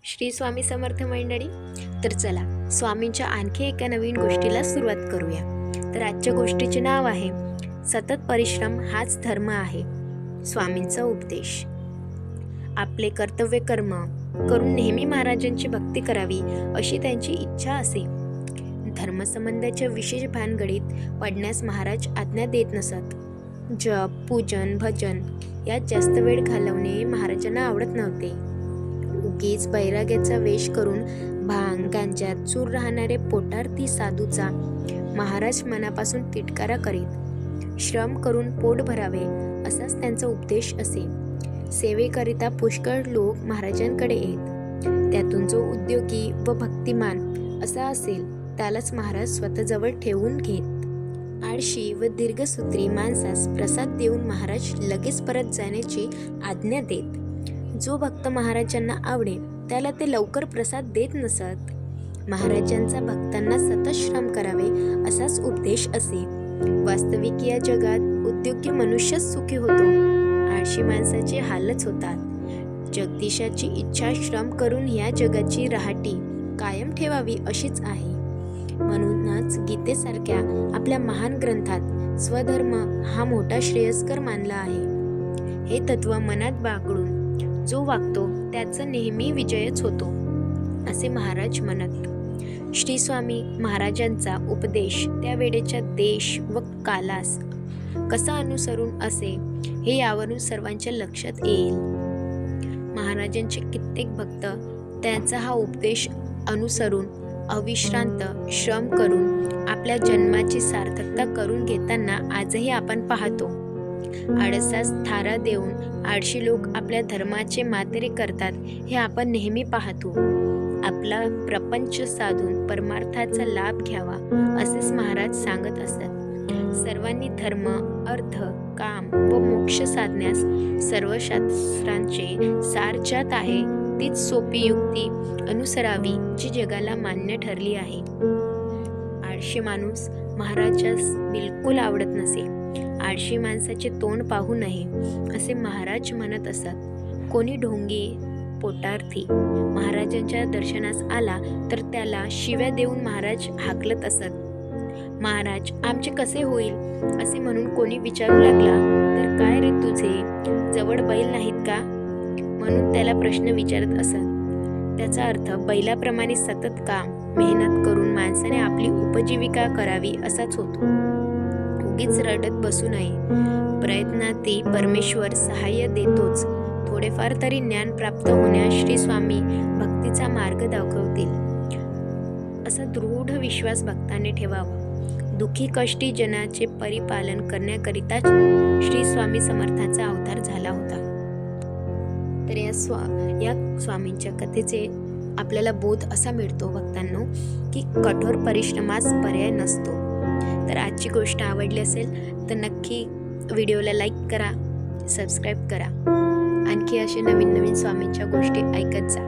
श्री स्वामी समर्थ मंडळी. तर चला स्वामींच्या आणखी एका नवीन गोष्टीला सुरुवात करूया. तर आजच्या गोष्टीचे नाव आहे सतत परिश्रम हाच धर्म आहे. स्वामींचा उपदेश. आपले कर्तव्य कर्म करून नेहमी महाराजांची भक्ती करावी अशी त्यांची इच्छा असे. धर्मसंबंधाच्या विशेष भानगडीत पडण्यास महाराज आज्ञा देत नसत. जप, पूजन, भजन यात जास्त वेळ घालवणे महाराजांना आवडत नव्हते. उगीच बैराग्याचा वेश करून भांग गांजात चूर राहणारे पोटार्थी साधूचा महाराज मनापासून तिटकारा करीत. श्रम करून पोट भरावे असाच त्यांचा उपदेश असे. सेवेकरिता पुष्कळ लोक महाराजांकडे येत. त्यातून जो उद्योगी व भक्तिमान असा असेल त्यालाच महाराज स्वतःजवळ ठेवून घेत. आळशी व दीर्घसूत्री माणसास प्रसाद देऊन महाराज लगेच परत जाण्याची आज्ञा देत. जो भक्त महाराजांना आवडे त्याला ते लवकर प्रसाद देत नसत. महाराजांचा भक्तांना सतत श्रम करावे असाच उपदेश असे. वास्तविक या जगात उद्योगी मनुष्यच सुखी होतो. आळशी माणसाचे हालच होतात. जगदीशाची इच्छा श्रम करून या जगाची रहाटी कायम ठेवावी अशीच आहे. म्हणूनच गीतेसारख्या आपल्या महान ग्रंथात स्वधर्म हा मोठा श्रेयस्कर मानला आहे. हे तत्व मनात बागळून जो वागतो त्याचा नेहमी विजयच होतो असे महाराज म्हणत. श्री स्वामी महाराजांचा उपदेश त्या वेळेच्या देश व कालास कसा अनुसरून असे हे यावरून सर्वांच्या लक्षात येईल. महाराजांचे कित्येक भक्त त्यांचा हा उपदेश अनुसरून अविश्रांत श्रम करून आपल्या जन्माची सार्थकता करून घेताना आजही आपण पाहतो. आळसास थारा देऊन आळशी लोक आपल्या धर्माचे मातेरे करतात हे आपण नेहमी पाहतो. आपला प्रपंच साधून परमार्थाचा लाभ घ्यावा असेच महाराज सांगत असतात. सर्वांनी धर्म, अर्थ, काम व मोक्ष साधण्यास सर्व शास्त्रांचे सार ज्यात आहे तीच सोपी युक्ती अनुसरावी जी जगाला मान्य ठरली आहे. आळशी माणूस महाराजास बिलकुल आवडत नसे. आळशी माणसाचे तोंड पाहू नये असे महाराज म्हणत असत. कोणी ढोंगी पोटार्थी महाराजांच्या दर्शनास आला तर त्याला शिव्या देऊन महाराज हाकलत असत. महाराज आमचे कसे होईल असे म्हणून कोणी विचारू लागला तर काय रे तुझे जवळ बैल नाहीत का म्हणून त्याला प्रश्न विचारत असत. त्याचा अर्थ बैलाप्रमाणे सतत काम मेहनत करून माणसाने आपली उपजीविका करावी असाच होतो. उगीच रडत बसू नये. प्रयत्नाती परमेश्वर सहाय्य देतोच. थोडेफार तरी ज्ञान प्राप्त होण्यास श्री स्वामी भक्तीचा मार्ग दाखवतील असा दृढ विश्वास भक्ताने ठेवावा. दुःखी कष्टी जनाचे परिपालन करण्याकरिताच श्री स्वामी समर्थाचा अवतार झाला होता. तर या स्वामींच्या कथेचे आपल्याला बोध असा मिळतो भक्तांनो की कठोर परिश्रमास पर्याय नसतो. तर आजची गोष्ट आवडली असेल तर नक्की व्हिडिओला लाईक करा, सबस्क्राईब करा. आणखी असे नवीन नवीन स्वामींच्या गोष्टी ऐकत जा.